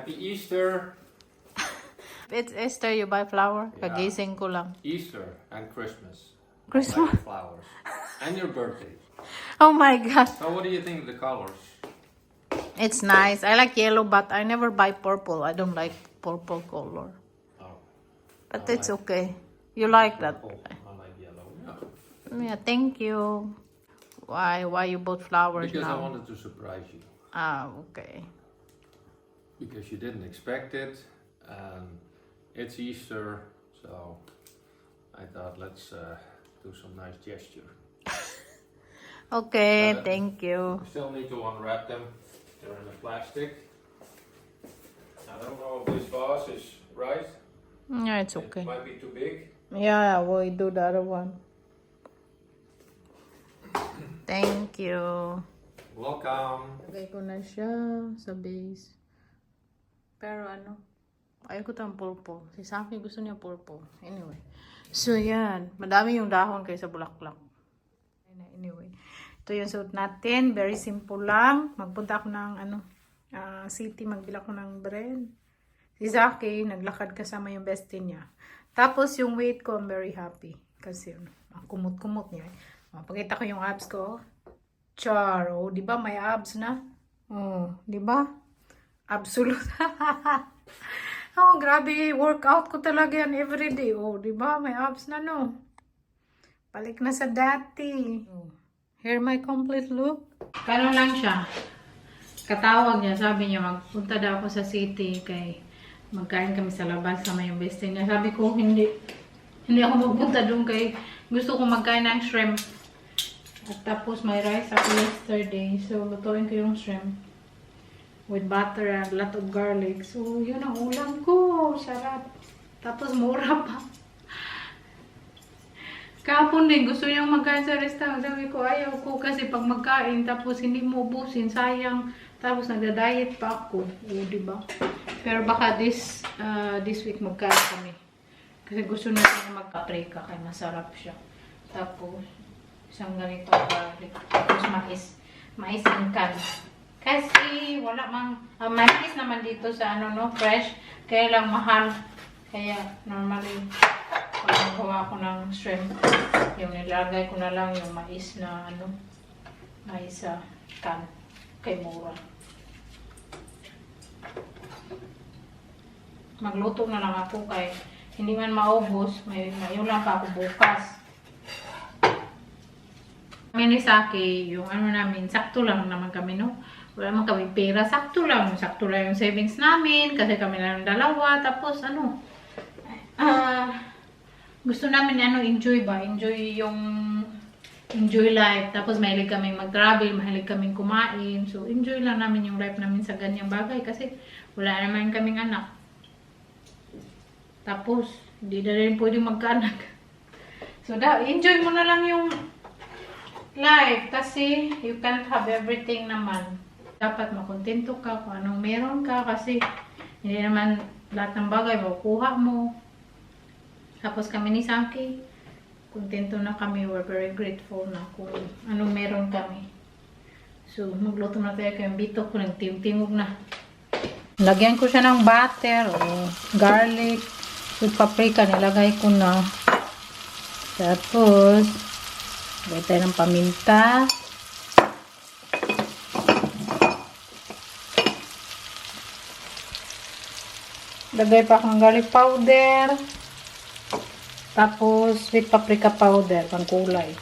Happy Easter. It's Easter, you buy flower? Yeah. Kagising ko lang. Easter and Christmas. Christmas? Like flowers. And your birthday. Oh my God. So what do you think of the colors? It's nice. I like yellow, but I never buy purple. I don't like purple color. Oh, But I it's like okay. You like that? purple. I like yellow. Yeah. Yeah, thank you. Why you bought flowers Because I now? wanted to surprise you. Ah, okay. Because you didn't expect it. And it's Easter. So I thought let's do some nice gesture. Okay, But, thank you. We still need to unwrap them. They're in the plastic. I don't know if this vase is right. Yeah, it's okay. It might be too big. Yeah, we'll do the other one. Thank you. Welcome. Lagay ko na siya sa base. Pero ano, ayoko tayong purple. Si Saki gusto niya purple. Anyway. So, yan. Madami yung dahon kaysa bulaklak. Anyway. Ito yung suot natin. Very simple lang. Magpunta ako ng city. Magbila ko ng bread. Si Saki, naglakad kasama yung bestie niya. Tapos yung weight ko, I'm very happy. Kasi kumot-kumot niya. Pakita ko yung abs ko. Char. Oh, di ba may abs na? Oh, di ba? Absolute. Oh, grabe. Workout ko talaga yan everyday. Oh, di ba? May abs na, no? Balik na sa dati. Oh. Here my complete look. Kano lang siya. Katawag niya. Sabi niya, magpunta daw ako sa city kay magkain kami sa labas sama yung bestie niya. Sabi ko, hindi ako magpunta doon kay gusto ko magkain ng shrimp. At tapos may rice ako yesterday. So, lutuin ko yung shrimp. With butter and a lot of garlic. So, yun ang ulam ko. Sarap. Tapos, mura pa. Kahapon din, gusto niyang magkain sa restaurant. Sabi ko, ayaw ko kasi pag magkain, tapos hindi mo ubusin, sayang. Tapos, nagda-diet pa ako. O, diba? Pero baka this week magkain kami. Kasi gusto natin na magpaprika kaya masarap siya. Tapos, isang ganito garlic. Tapos mais ingkan. Kasi wala mang mais naman dito sa fresh. Kaya lang mahal. Kaya normally pag magawa ko ng shrimp, yung nilagay ko na lang yung mais na mais sa can kay mura. Magluto na lang ako kay hindi man maubos, may ulam pa ako bukas. Kami ni Saki, yung namin, sakto lang naman kami, no? Wala man kami pera, sakto lang yung savings namin, kasi kami lang dalawa, tapos gusto namin enjoy life, tapos mahilig kami mag-travel, mahilig kaming kumain, so enjoy lang namin yung life namin sa ganyang bagay, kasi wala naman kaming anak. Tapos, hindi na rin pwede magkaanak. So, enjoy mo na lang yung life kasi you can't have everything naman. Dapat makontento ka kung anong meron ka kasi hindi naman lahat ng bagay makukuha mo. Tapos kami ni Saki, kontento na kami. We're very grateful na kung anong meron kami. So, magluto na tayo kayong bito ko. Nagtingog na. Lagyan ko siya ng butter o garlic. With paprika, nilagay ko na. Tapos, lagay tayo ng paminta. Lagay pa akong garlic powder. Tapos, sweet paprika powder, pang kulay.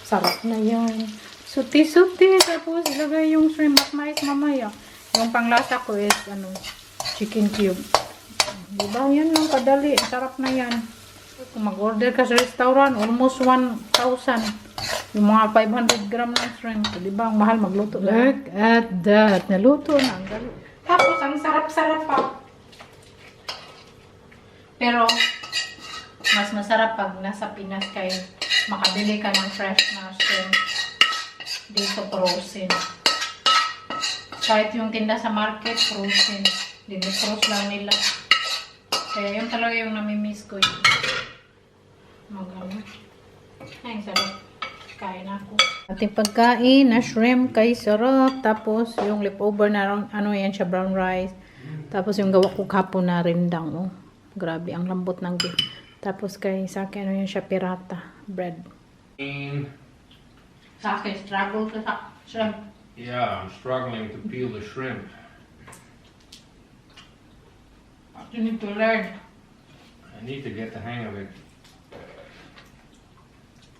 Sarap na yan. Suti-suti. Tapos, lagay yung shrimp at mais mamaya. Yung panglasa ko is, chicken cube. Diba? Yan lang kadali. Sarap na yan. Kung mag-order ka sa restaurant, almost 1,000. Yung mga 500 gram ng shrimp. Diba? Ang mahal magluto. Look at that. Naluto na. Ang dali. Tapos, ang sarap-sarap pa. Pero, mas masarap pag nasa Pinas kayo. Makabili ka ng fresh na shrimp. Dito, frozen. Kahit yung tinda sa market, frozen. Dinifroze lang nila. Kaya yun talaga yung namimiss ko yun. Ay, sarap. Kain ako. Ating pagkain na shrimp kay sarap. Tapos yung leftover na yan siya brown rice. Tapos yung gawa ko kapon na rindang, oh. Grabe, ang lambot ng beef. Tapos kay sa akin, ano yung siya pirata bread. Sa akin, struggle to sa shrimp. Yeah, I'm struggling to peel the shrimp. You need to learn. I need to get the hang of it.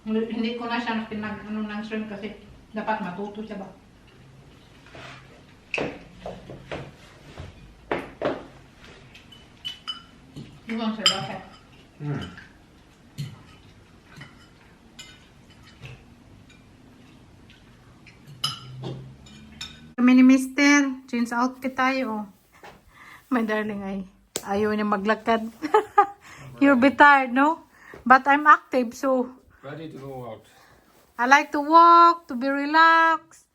Hindi ko na siya pinag-ano ng shrimp kasi dapat matuto siya ba? Iwan siya bakit? Kami ni Mister, change outfit tayo. Oh. My darling ay ayaw niya maglakad. You'll be tired, no? But I'm active, so Ready to go out. I like to walk, to be relaxed.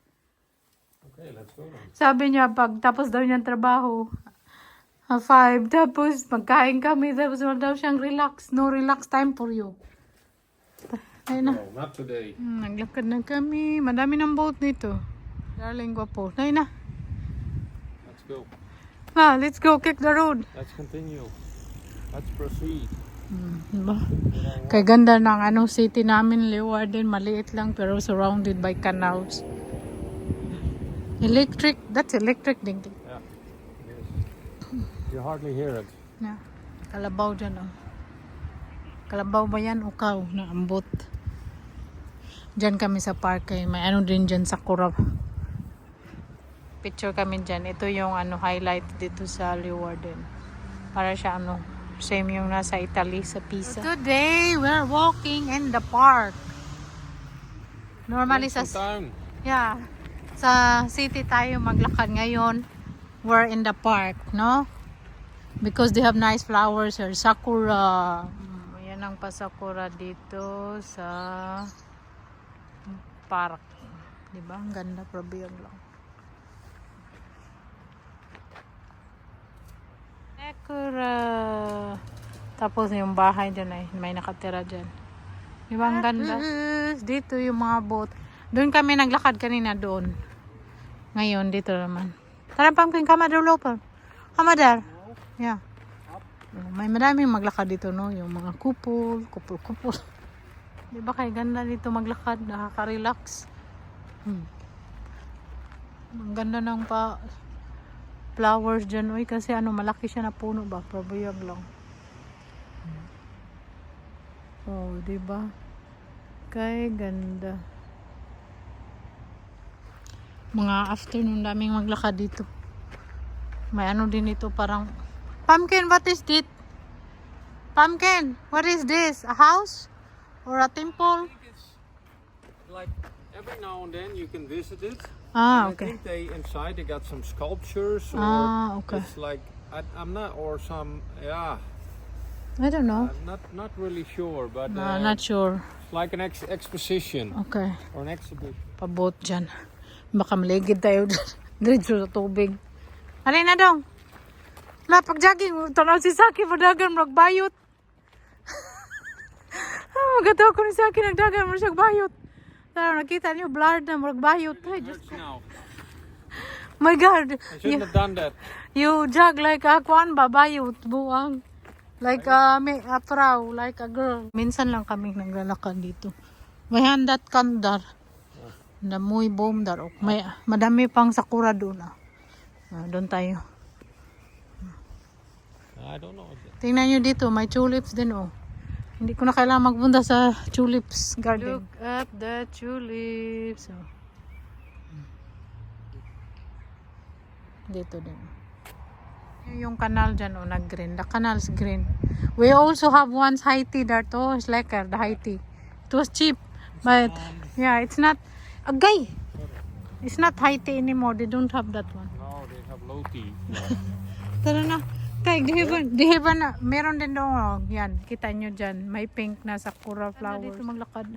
Okay, let's go then. Sabi niya, pag tapos daw niyang trabaho, 5, tapos magkain kami, tapos wala daw siyang relax. No relax time for you. Ayun na. No, not today. Naglakad na kami. Madami ng boat dito. Darling, gwapo. Ayun na. Let's go. Let's go kick the road. Let's continue. Let's proceed. Diba? Kay ganda ng ano, city namin, Leeuwarden. Maliit lang pero surrounded by canals. Electric. That's electric din. Yeah. Yes. You hardly hear it. Yeah. Kalabaw dyan, oh. Kalabaw ba yan? Ukaw na ambot. Dyan kami sa park. May ano din dyan sa Kurab. Picture kami dyan. Ito yung ano, highlight dito sa Leeuwarden. Para siya ano, same yung nasa Italy sa Pisa. Today, we're walking in the park. Normally sa... Town. Yeah. Sa city tayo maglakad ngayon. We're in the park, no? Because they have nice flowers here. Sakura. Yan ang pasakura dito sa park. Diba? Ang ganda. Probiyag lang. Sakura. Tapos yung bahay dyan ay may nakatira dyan. Diba ang ganda? Dito yung mga boat. Doon kami naglakad kanina doon. Ngayon dito naman. Tara Pumpkin, kama dulo pa. Kama dar. Yeah. May maraming maglakad dito, no? Yung mga kupol. Diba kay ganda dito maglakad. Nakaka-relax. Ang ganda ng flowers dyan. Uy, kasi ano, malaki siya na puno ba? Probuyag lang. Oh, diba? Kay ganda. Mga afternoon daming maglakad dito. May ano din ito parang Pumpkin, what is this? Pumpkin, what is this? A house? Or a temple? Like every now and then you can visit it. Ah, And okay. I think inside they got some sculptures or Okay. it's like I'm not or some I don't know. I'm not really sure but No, not sure. it's like an exposition Okay. or an exhibition. Pabot dyan. Baka maligid tayo diretso sa tubig. Alin na dong? La, pag-jogging, tanaw si Saki, madagan, magbayot. Magataw ko ni Saki, nagdagan, magbayot. Tara, nakita niyo, blurred na, magbayot. Ay, Diyos ko. Now My God. I shouldn't have done that. You jog like a kwan ba, bayot, buwang. Like a praw, like a girl. Minsan lang kami naglalakad dito. May handat kandar. Na muy bomdar. May madami pang sakura doon. Doon tayo. I don't know. Tingnan nyo dito, may tulips din oh. Hindi ko na kailangan magpunta sa tulips garden. Look at the tulips. Oh. Dito din. Yung canal dyan oh, nag-green. The canal's green. We also have once high tea there too. It's like the high tea. It was cheap. But yeah, it's not agay. It's not high tea anymore. They don't have that one. No, they have low tea. Tara na. Tay, di ba na, meron din doon, oh. Yan, kita nyo dyan. May pink na sakura flowers. Dito maglakad.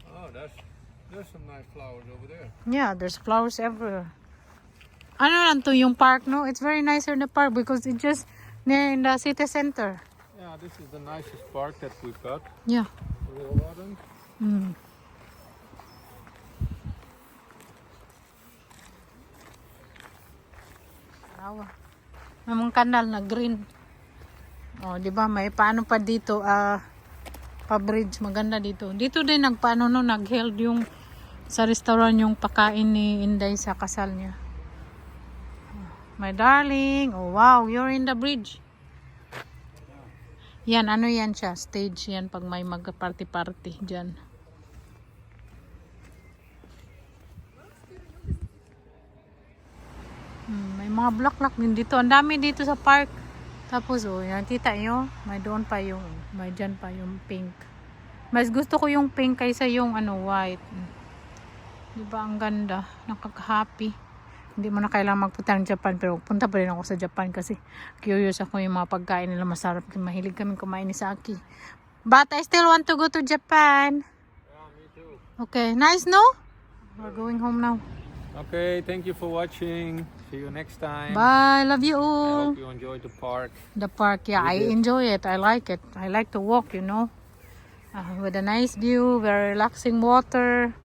Oh, there's some nice flowers over there. Yeah, there's flowers everywhere. Ano lang to yung park, no? It's very nice in the park because it's just near in the city center. Yeah, this is the nicest park that we've got. Yeah. Leeuwarden. Awa. May mga kanal na green. Oh, di ba? May paano pa dito, pa-bridge. Maganda dito. Dito din nagpaano no, nag-held yung sa restaurant yung pakain ni Inday sa kasal niya. My darling. Oh, wow. You're in the bridge. Yan, ano yan siya? Stage yan pag may mag-party-party dyan. May mga bulaklak din dito. Ang dami dito sa park. Tapos, oh, yan, kita nyo, may doon pa yung, may dyan pa yung pink. Mas gusto ko yung pink kaysa yung ano, white. Diba, ang ganda. Nakaka-happy. Hindi mo na kailangan magpunta ng Japan, pero punta pa rin ako sa Japan kasi curious ako yung mga pagkain nila masarap. Mahilig kami kumain ni Saki. But I still want to go to Japan. Yeah, me too. Okay, nice, no? We're going home now. Okay, thank you for watching. See you next time. Bye, love you I all. hope you enjoyed the park. The park, yeah, I enjoy it. I like it. I like to walk, you know, with a nice view, very relaxing water.